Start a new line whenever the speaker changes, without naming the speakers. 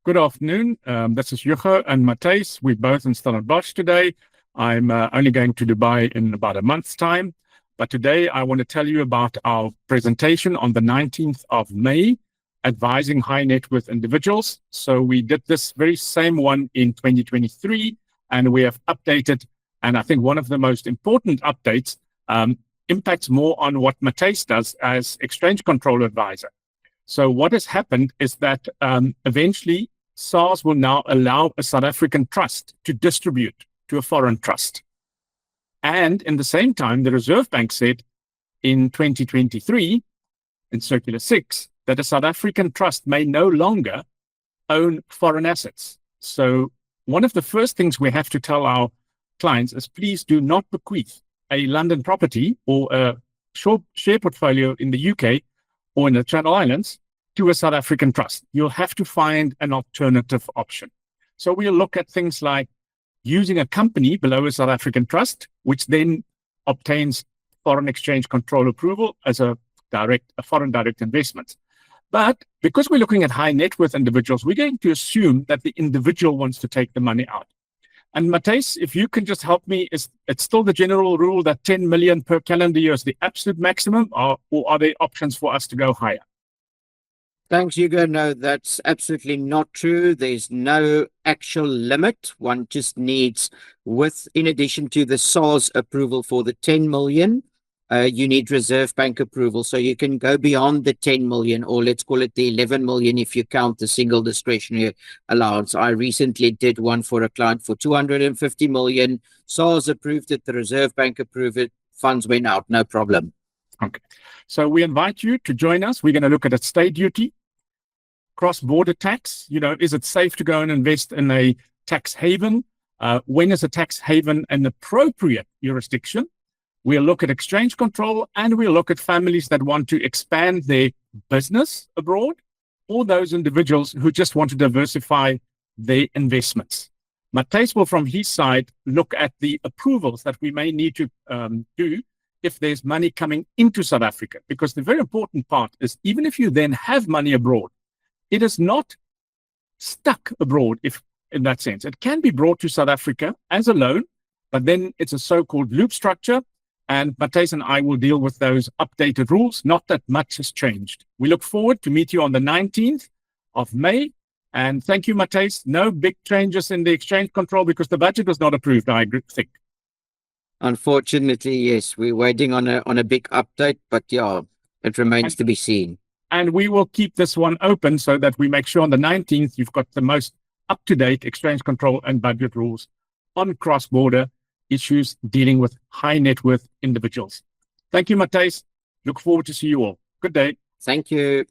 Good afternoon. This is Hugo and Matthijs. We're both in Stellenbosch today. I'm only going to Dubai in about a month's time. But today I want to tell you about our presentation on the 19th of May, advising high net worth individuals. So we did this very same one in 2023, and we have updated. And I think one of the most important updates impacts more on what Matthijs does as exchange control advisor. So what has happened is that eventually SARS will now allow a South African trust to distribute to a foreign trust. And in the same time, the Reserve Bank said in 2023, in Circular 6, that a South African trust may no longer own foreign assets. So one of the first things we have to tell our clients is please do not bequeath a London property or a share portfolio in the UK or in the Channel Islands to a South African trust. You'll have to find an alternative option. So we'll look at things like using a company below a South African trust, which then obtains foreign exchange control approval as a foreign direct investment. But because we're looking at high net worth individuals, we're going to assume that the individual wants to take the money out. And Matthijs, if you can just help me, it's still the general rule that 10 million per calendar year is the absolute maximum, or are there options for us to go higher?
Thanks, Hugo. No, that's absolutely not true. There's no actual limit. One just needs, in addition to the SARS approval for the 10 million, you need Reserve Bank approval. So you can go beyond the 10 million, or let's call it the 11 million if you count the single discretionary allowance. I recently did one for a client for 250 million. SARS approved it, the Reserve Bank approved it, funds went out, no problem.
Okay. So we invite you to join us. We're going to look at estate duty, cross-border tax. Is it safe to go and invest in a tax haven? When is a tax haven an appropriate jurisdiction? We'll look at exchange control, and we'll look at families that want to expand their business abroad, or those individuals who just want to diversify their investments. Matthijs will, from his side, look at the approvals that we may need to do if there's money coming into South Africa, because the very important part is even if you then have money abroad, it is not stuck abroad in that sense. It can be brought to South Africa as a loan, but then it's a so-called loop structure. And Matthijs and I will deal with those updated rules. Not that much has changed. We look forward to meet you on the 19th of May. And thank you, Matthijs. No big changes in the exchange control because the budget was not approved, I think.
Unfortunately, yes. We're waiting on a big update, but yeah, it remains to be seen.
And we will keep this one open so that we make sure on the 19th you've got the most up-to-date exchange control and budget rules on cross-border issues dealing with high net worth individuals. Thank you, Matthijs. Look forward to see you all. Good day.
Thank you.